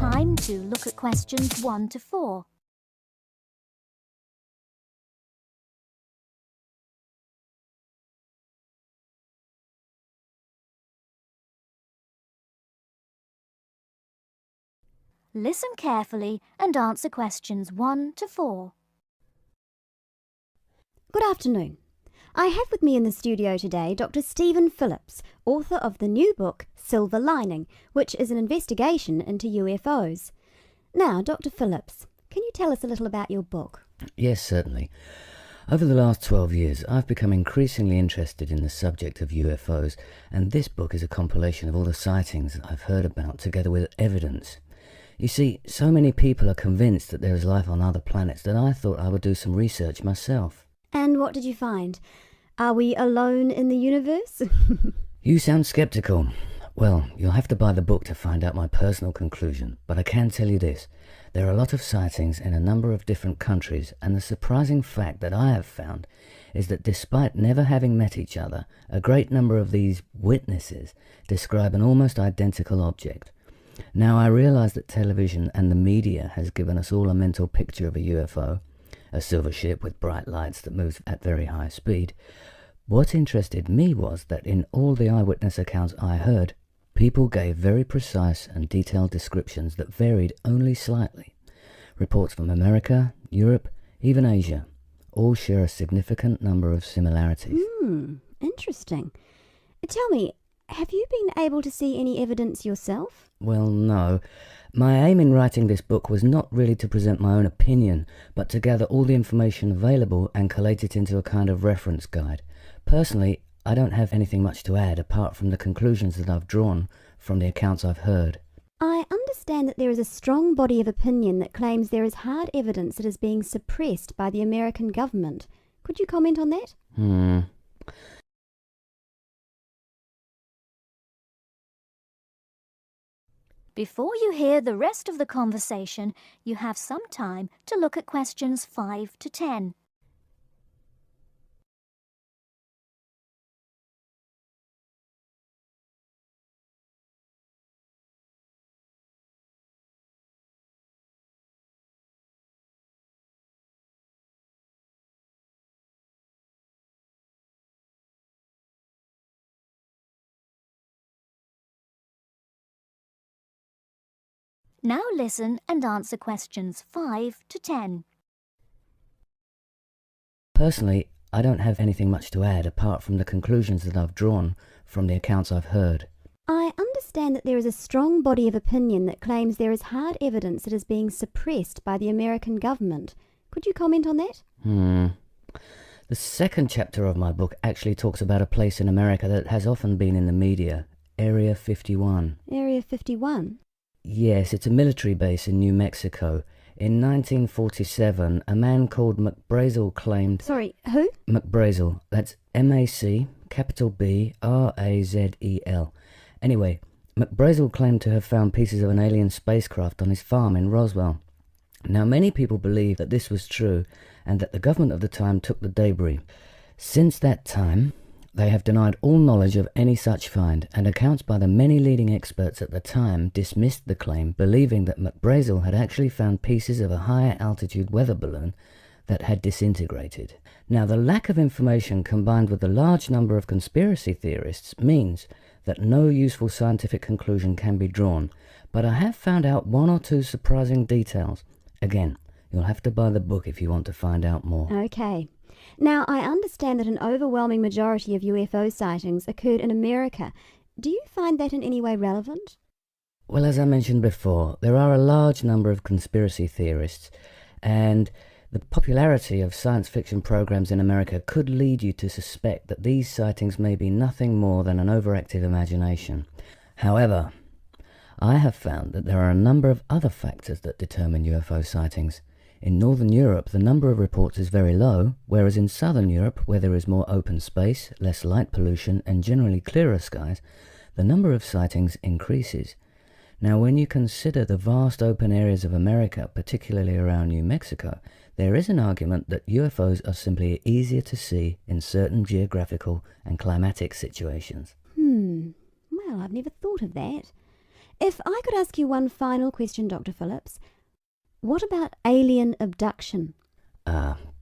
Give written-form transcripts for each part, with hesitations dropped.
time to look at questions 1 to 4. Listen carefully and answer questions 1 to 4. Good afternoon. I have with me in the studio today Dr. Stephen Phillips, author of the new book Silver Lining, which is an investigation into UFOs. Now, Dr. Phillips, can you tell us a little about your book? Yes, certainly. Over the last 12 years, I've become increasingly interested in the subject of UFOs, and this book is a compilation of all the sightings I've heard about, together with evidence. You see, so many people are convinced that there is life on other planets that I thought I would do some research myself. And what did you find? Are we alone in the universe? You sound skeptical. Well, you'll have to buy the book to find out my personal conclusion, but I can tell you this. There are a lot of sightings in a number of different countries, and the surprising fact that I have found is that despite never having met each other, a great number of these witnesses describe an almost identical object. Now, I realize that television and the media has given us all a mental picture of a UFO, a silver ship with bright lights that moves at very high speed. What interested me was that in all the eyewitness accounts I heard, people gave very precise and detailed descriptions that varied only slightly. Reports from America, Europe, even Asia, all share a significant number of similarities. Interesting. Tell me, have you been able to see any evidence yourself? Well, no. My aim in writing this book was not really to present my own opinion, but to gather all the information available and collate it into a kind of reference guide. Personally, I don't have anything much to add apart from the conclusions that I've drawn from the accounts I've heard. I understand that there is a strong body of opinion that claims there is hard evidence that is being suppressed by the American government. Could you comment on that? Before you hear the rest of the conversation, you have some time to look at questions 5 to 10. Now listen and answer questions 5 to 10. Personally, I don't have anything much to add apart from the conclusions that I've drawn from the accounts I've heard. I understand that there is a strong body of opinion that claims there is hard evidence that is being suppressed by the American government. Could you comment on that? The second chapter of my book actually talks about a place in America that has often been in the media, Area 51. Area 51? Yes, it's a military base in New Mexico. In 1947, a man called McBrazel claimed... Sorry, who? McBrazel. That's M-A-C, capital B-R-A-Z-E-L. Anyway, McBrazel claimed to have found pieces of an alien spacecraft on his farm in Roswell. Now, many people believe that this was true and that the government of the time took the debris. Since that time, they have denied all knowledge of any such find, and accounts by the many leading experts at the time dismissed the claim, believing that McBrazel had actually found pieces of a higher altitude weather balloon that had disintegrated. Now, the lack of information combined with the large number of conspiracy theorists means that no useful scientific conclusion can be drawn, but I have found out one or two surprising details. Again, you'll have to buy the book if you want to find out more. Okay. Now, I understand that an overwhelming majority of UFO sightings occurred in America. Do you find that in any way relevant? Well, as I mentioned before, there are a large number of conspiracy theorists, and the popularity of science fiction programs in America could lead you to suspect that these sightings may be nothing more than an overactive imagination. However, I have found that there are a number of other factors that determine UFO sightings. In Northern Europe, the number of reports is very low, whereas in Southern Europe, where there is more open space, less light pollution, and generally clearer skies, the number of sightings increases. Now, when you consider the vast open areas of America, particularly around New Mexico, there is an argument that UFOs are simply easier to see in certain geographical and climatic situations. Well, I've never thought of that. If I could ask you one final question, Dr. Phillips, what about alien abduction?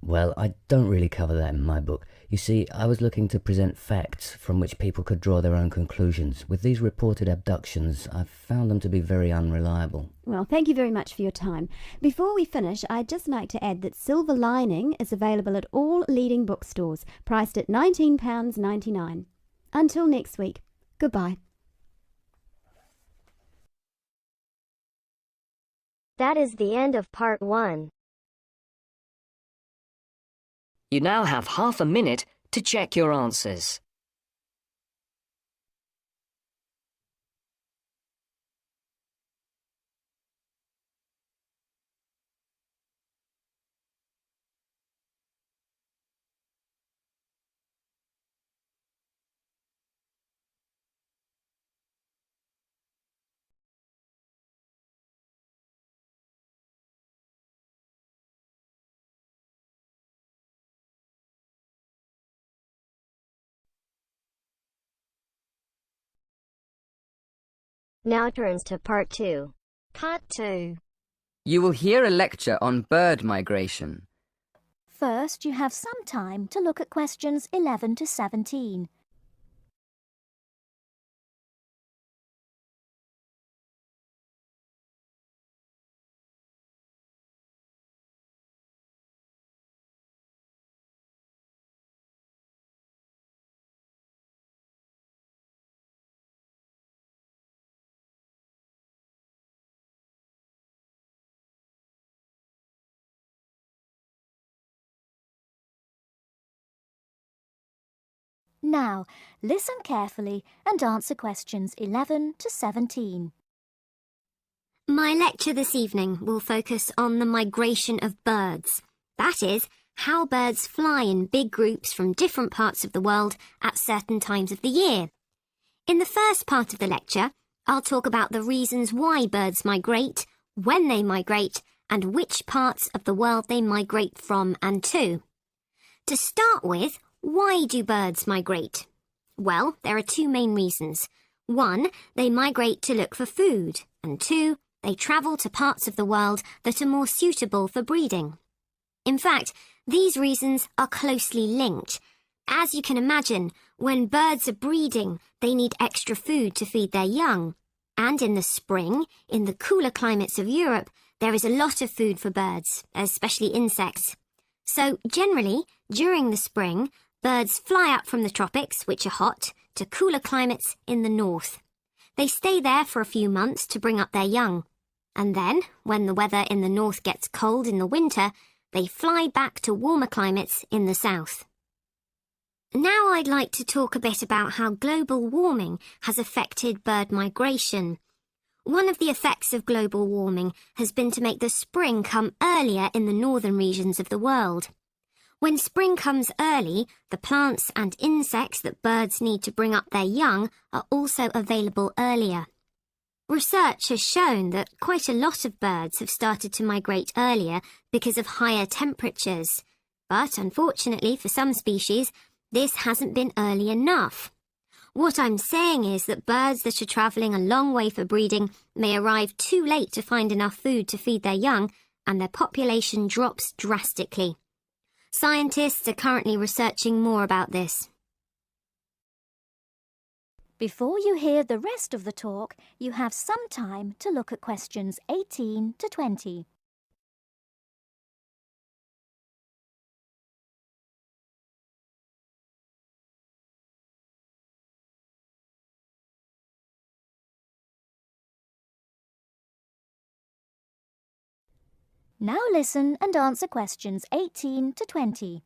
Well, I don't really cover that in my book. You see, I was looking to present facts from which people could draw their own conclusions. With these reported abductions, I've found them to be very unreliable. Well, thank you very much for your time. Before we finish, I'd just like to add that Silver Lining is available at all leading bookstores, priced at £19.99. Until next week, goodbye. That is the end of part 1. You now have half a minute to check your answers. Now turns to part 2. Part 2. You will hear a lecture on bird migration. First, you have some time to look at questions 11 to 17. Now, listen carefully and answer questions 11 to 17. My lecture this evening will focus on the migration of birds. That is, how birds fly in big groups from different parts of the world at certain times of the year. In the first part of the lecture, I'll talk about the reasons why birds migrate, when they migrate, and which parts of the world they migrate from and to. To start with, why do birds migrate? Well, there are two main reasons. 1, they migrate to look for food, and 2, they travel to parts of the world that are more suitable for breeding. In fact, these reasons are closely linked. As you can imagine, when birds are breeding, they need extra food to feed their young. And in the spring, in the cooler climates of Europe, there is a lot of food for birds, especially insects. So generally, during the spring, birds fly up from the tropics, which are hot, to cooler climates in the north. They stay there for a few months to bring up their young. And then, when the weather in the north gets cold in the winter, they fly back to warmer climates in the south. Now I'd like to talk a bit about how global warming has affected bird migration. One of the effects of global warming has been to make the spring come earlier in the northern regions of the world. When spring comes early, the plants and insects that birds need to bring up their young are also available earlier. Research has shown that quite a lot of birds have started to migrate earlier because of higher temperatures. But unfortunately for some species, this hasn't been early enough. What I'm saying is that birds that are travelling a long way for breeding may arrive too late to find enough food to feed their young, and their population drops drastically. Scientists are currently researching more about this. Before you hear the rest of the talk, you have some time to look at questions 18 to 20. Now listen and answer questions 18 to 20.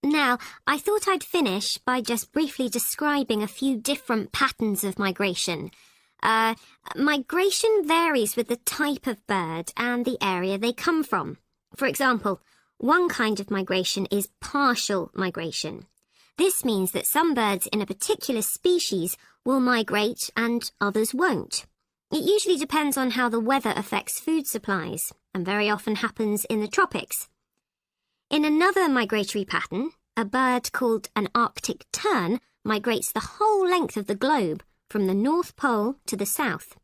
Now, I thought I'd finish by just briefly describing a few different patterns of migration. Migration varies with the type of bird and the area they come from. For example, one kind of migration is partial migration. This means that some birds in a particular species will migrate and others won't. It usually depends on how the weather affects food supplies, and very often happens in the tropics. In another migratory pattern, a bird called an Arctic tern migrates the whole length of the globe, from the North Pole to the South.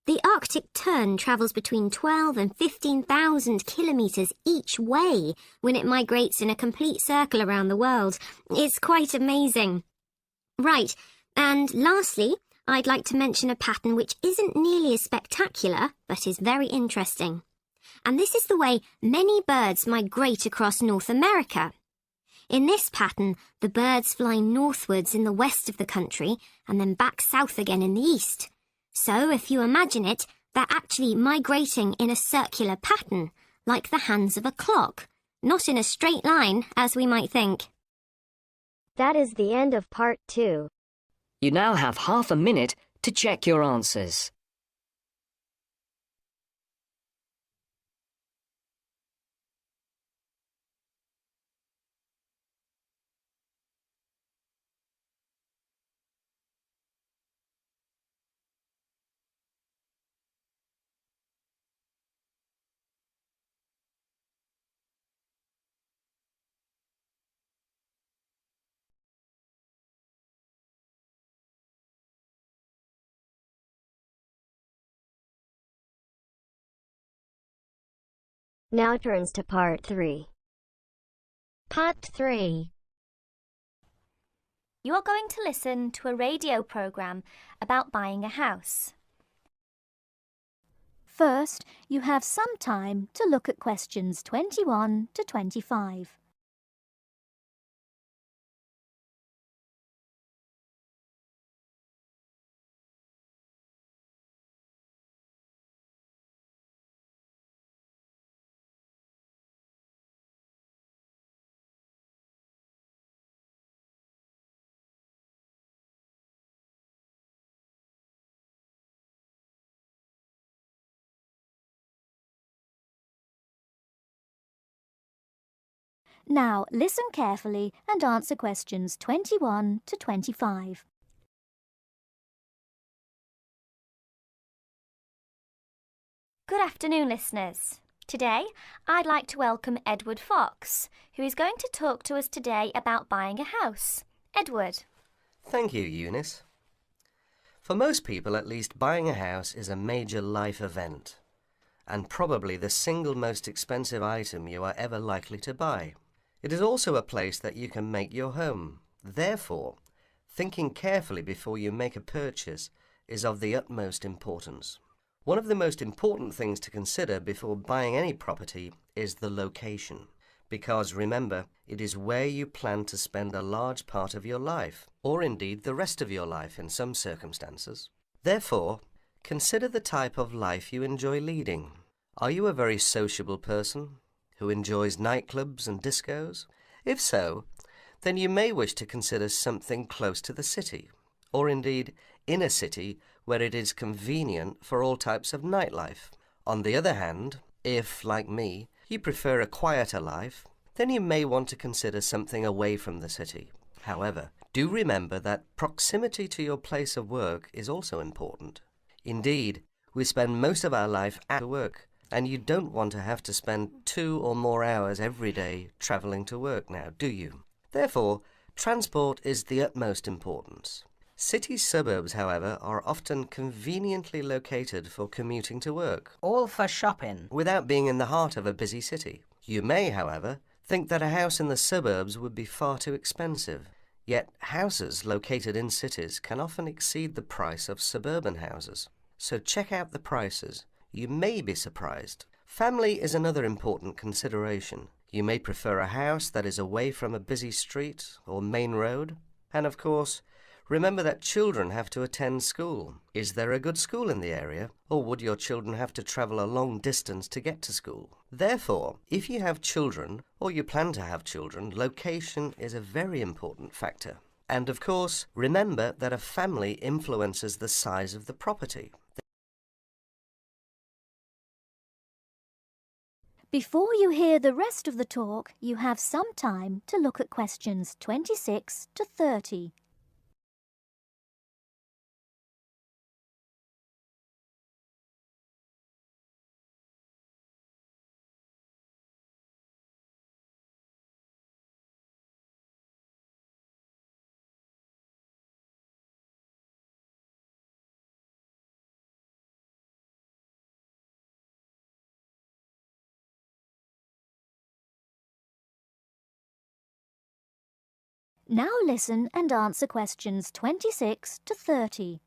The Arctic tern travels between 12 and 15,000 kilometres each way when it migrates in a complete circle around the world. It's quite amazing. Right, and lastly, I'd like to mention a pattern which isn't nearly as spectacular, but is very interesting. And this is the way many birds migrate across North America. In this pattern, the birds fly northwards in the west of the country and then back south again in the east. So, if you imagine it, they're actually migrating in a circular pattern, like the hands of a clock, not in a straight line, as we might think. That is the end of part 2. You now have half a minute to check your answers. Now turns to part 3. Part 3. You are going to listen to a radio programme about buying a house. First, you have some time to look at questions 21 to 25. Now, listen carefully and answer questions 21 to 25. Good afternoon, listeners. Today, I'd like to welcome Edward Fox, who is going to talk to us today about buying a house. Edward. Thank you, Eunice. For most people, at least, buying a house is a major life event, and probably the single most expensive item you are ever likely to buy. It is also a place that you can make your home. Therefore, thinking carefully before you make a purchase is of the utmost importance. One of the most important things to consider before buying any property is the location. Because remember, it is where you plan to spend a large part of your life, or indeed the rest of your life in some circumstances. Therefore, consider the type of life you enjoy leading. Are you a very sociable person who enjoys nightclubs and discos? If so, then you may wish to consider something close to the city, or indeed in a city where it is convenient for all types of nightlife. On the other hand, if, like me, you prefer a quieter life, then you may want to consider something away from the city. However, do remember that proximity to your place of work is also important. Indeed, we spend most of our life at work, and you don't want to have to spend 2 or more hours every day travelling to work now, do you? Therefore, transport is the utmost importance. City suburbs, however, are often conveniently located for commuting to work, All for shopping. without being in the heart of a busy city. You may, however, think that a house in the suburbs would be far too expensive. Yet houses located in cities can often exceed the price of suburban houses. So check out the prices. You may be surprised. Family is another important consideration. You may prefer a house that is away from a busy street or main road. And of course, remember that children have to attend school. Is there a good school in the area, or would your children have to travel a long distance to get to school? Therefore, if you have children, or you plan to have children, location is a very important factor. And of course, remember that a family influences the size of the property. Before you hear the rest of the talk, you have some time to look at questions 26 to 30. Now listen and answer questions 26 to 30.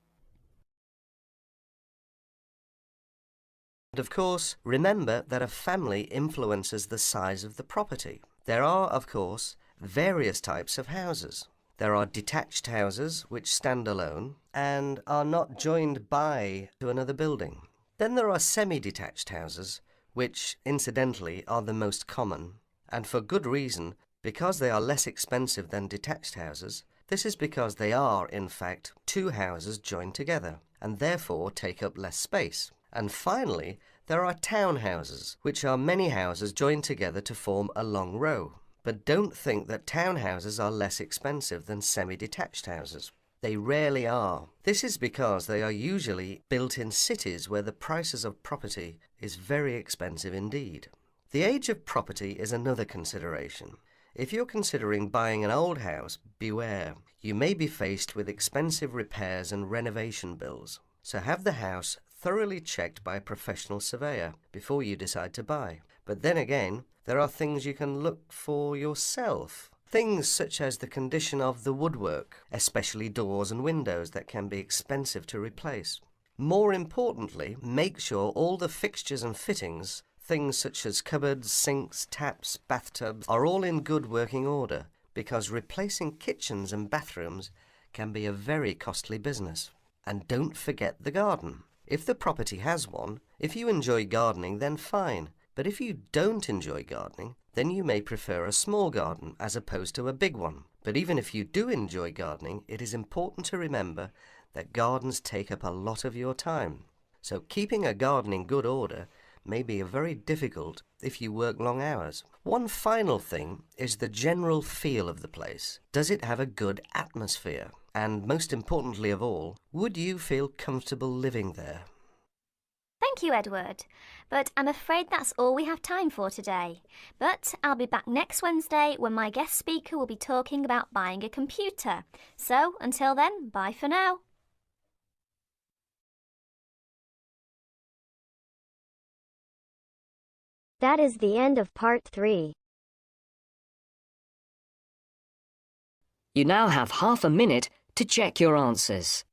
And of course, remember that a family influences the size of the property. There are, of course, various types of houses. There are detached houses which stand alone and are not joined by to another building. Then there are semi-detached houses, which, incidentally, are the most common, and for good reason, because they are less expensive than detached houses. This is because they are, in fact, two houses joined together, and therefore take up less space. And finally, there are townhouses, which are many houses joined together to form a long row. But don't think that townhouses are less expensive than semi-detached houses. They rarely are. This is because they are usually built in cities where the prices of property is very expensive indeed. The age of property is another consideration. If you're considering buying an old house, beware. You may be faced with expensive repairs and renovation bills. So have the house thoroughly checked by a professional surveyor before you decide to buy. But then again, there are things you can look for yourself. Things such as the condition of the woodwork, especially doors and windows that can be expensive to replace. More importantly, make sure all the fixtures and fittings, things such as cupboards, sinks, taps, bathtubs, are all in good working order, because replacing kitchens and bathrooms can be a very costly business. And don't forget the garden. If the property has one, if you enjoy gardening, then fine. But if you don't enjoy gardening, then you may prefer a small garden as opposed to a big one. But even if you do enjoy gardening, it is important to remember that gardens take up a lot of your time. So keeping a garden in good order may be very difficult if you work long hours. One final thing is the general feel of the place. Does it have a good atmosphere? And most importantly of all, would you feel comfortable living there? Thank you, Edward. But I'm afraid that's all we have time for today. But I'll be back next Wednesday when my guest speaker will be talking about buying a computer. So until then, bye for now. That is the end of part 3. You now have half a minute to check your answers.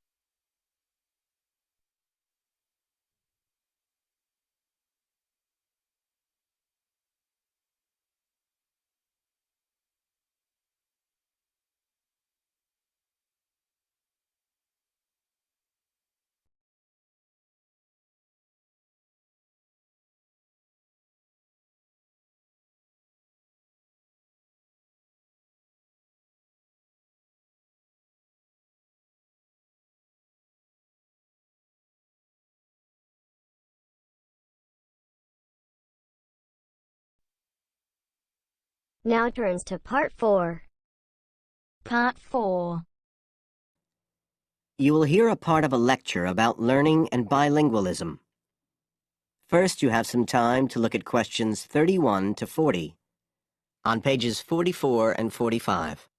Now turns to part 4. Part 4. You will hear a part of a lecture about learning and bilingualism. First, you have some time to look at questions 31 to 40 on pages 44 and 45.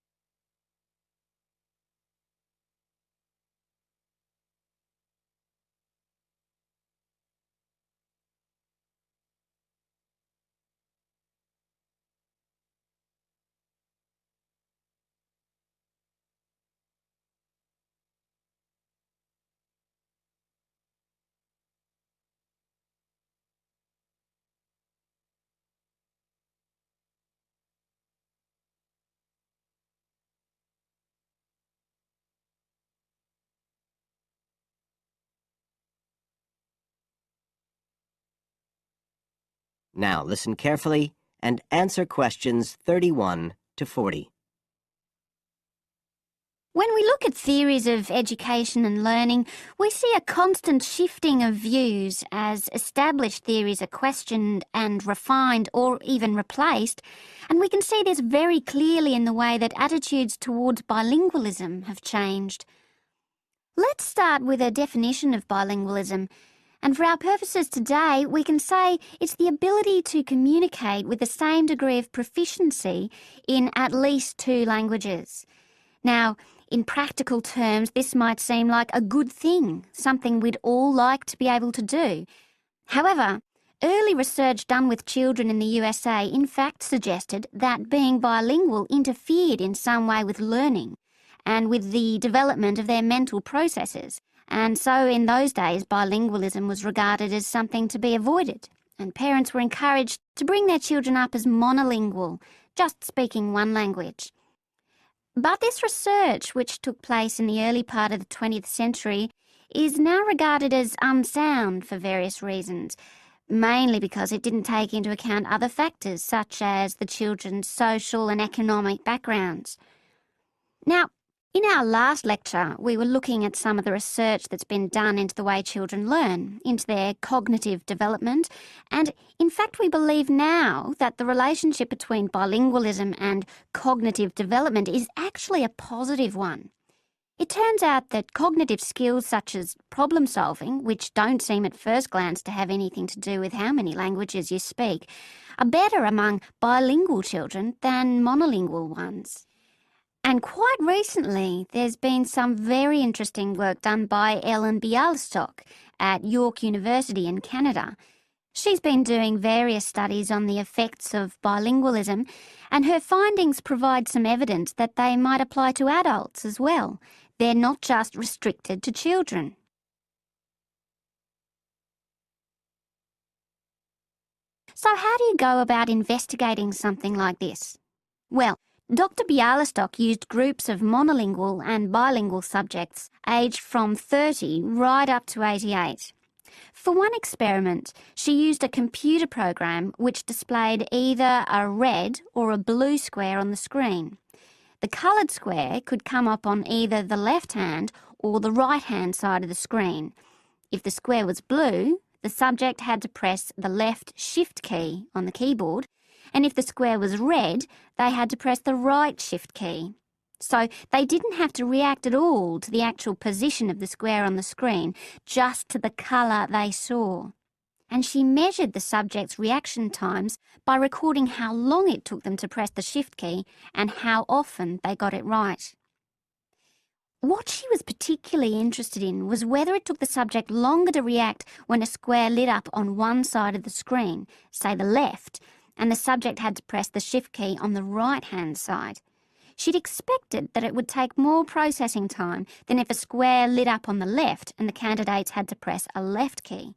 Now listen carefully and answer questions 31 to 40. When we look at theories of education and learning, we see a constant shifting of views as established theories are questioned and refined or even replaced, and we can see this very clearly in the way that attitudes towards bilingualism have changed. Let's start with a definition of bilingualism, and for our purposes today, we can say it's the ability to communicate with the same degree of proficiency in at least 2 languages. Now, in practical terms, this might seem like a good thing, something we'd all like to be able to do. However, Early research done with children in the USA in fact suggested that being bilingual interfered in some way with learning and with the development of their mental processes. And so in those days, bilingualism was regarded as something to be avoided, and parents were encouraged to bring their children up as monolingual, just speaking one language. But this research, which took place in the early part of the 20th century, is now regarded as unsound for various reasons, mainly because it didn't take into account other factors such as the children's social and economic backgrounds. Now, in our last lecture, we were looking at some of the research that's been done into the way children learn, into their cognitive development, and in fact we believe now that the relationship between bilingualism and cognitive development is actually a positive one. It turns out that cognitive skills such as problem solving, which don't seem at first glance to have anything to do with how many languages you speak, are better among bilingual children than monolingual ones. And quite recently, there's been some very interesting work done by Ellen Bialystok at York University in Canada. She's been doing various studies on the effects of bilingualism, and her findings provide some evidence that they might apply to adults as well. They're not just restricted to children. So how do you go about investigating something like this? Well, Dr. Bialystok used groups of monolingual and bilingual subjects aged from 30 right up to 88. For one experiment, she used a computer program which displayed either a red or a blue square on the screen. The coloured square could come up on either the left-hand or the right-hand side of the screen. If the square was blue, the subject had to press the left Shift key on the keyboard, and if the square was red, they had to press the right Shift key. So they didn't have to react at all to the actual position of the square on the screen, just to the colour they saw. And she measured the subject's reaction times by recording how long it took them to press the Shift key and how often they got it right. What she was particularly interested in was whether it took the subject longer to react when a square lit up on one side of the screen, say the left, and the subject had to press the Shift key on the right-hand side. She'd expected that it would take more processing time than if a square lit up on the left and the candidates had to press a left key.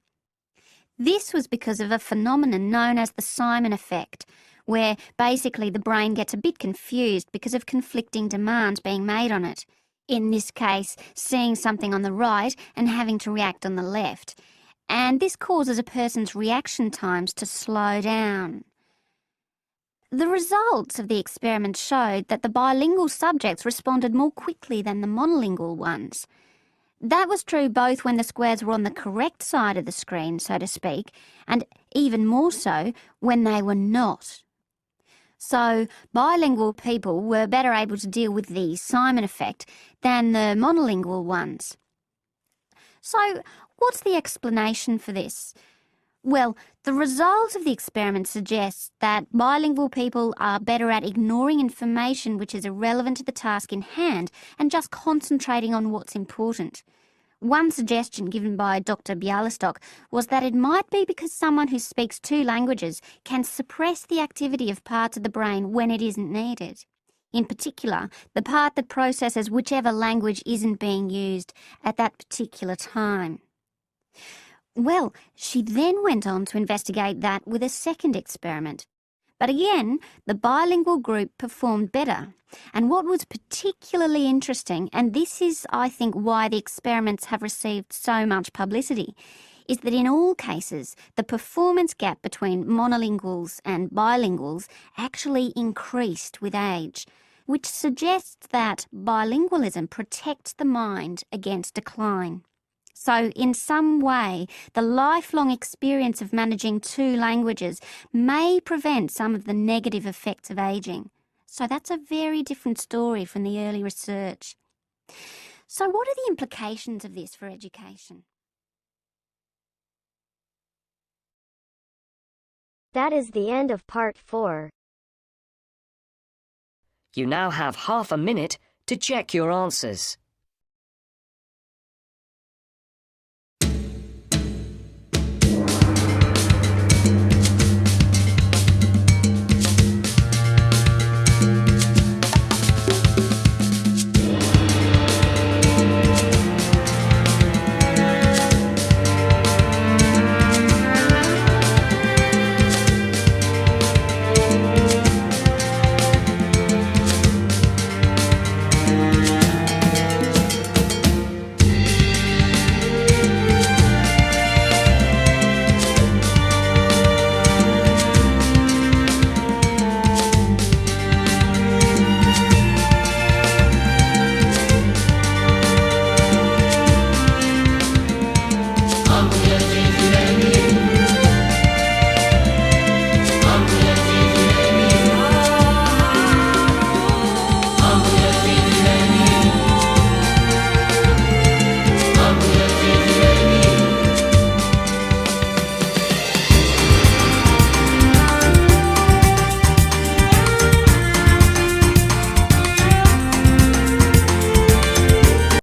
This was because of a phenomenon known as the Simon effect, where basically the brain gets a bit confused because of conflicting demands being made on it. In this case, seeing something on the right and having to react on the left. And this causes a person's reaction times to slow down. The results of the experiment showed that the bilingual subjects responded more quickly than the monolingual ones. That was true both when the squares were on the correct side of the screen, so to speak, and even more so when they were not. So bilingual people were better able to deal with the Simon effect than the monolingual ones. So what's the explanation for this? Well, the result of the experiment suggests that bilingual people are better at ignoring information which is irrelevant to the task in hand and just concentrating on what's important. One suggestion given by Dr. Bialystok was that it might be because someone who speaks two languages can suppress the activity of parts of the brain when it isn't needed. In particular, the part that processes whichever language isn't being used at that particular time. Well, she then went on to investigate that with a second experiment. But again, the bilingual group performed better. And what was particularly interesting, and this is, I think, why the experiments have received so much publicity, is that in all cases, the performance gap between monolinguals and bilinguals actually increased with age, which suggests that bilingualism protects the mind against decline. So in some way, the lifelong experience of managing two languages may prevent some of the negative effects of ageing. So that's a very different story from the early research. So what are the implications of this for education? That is the end of part 4. You now have half a minute to check your answers.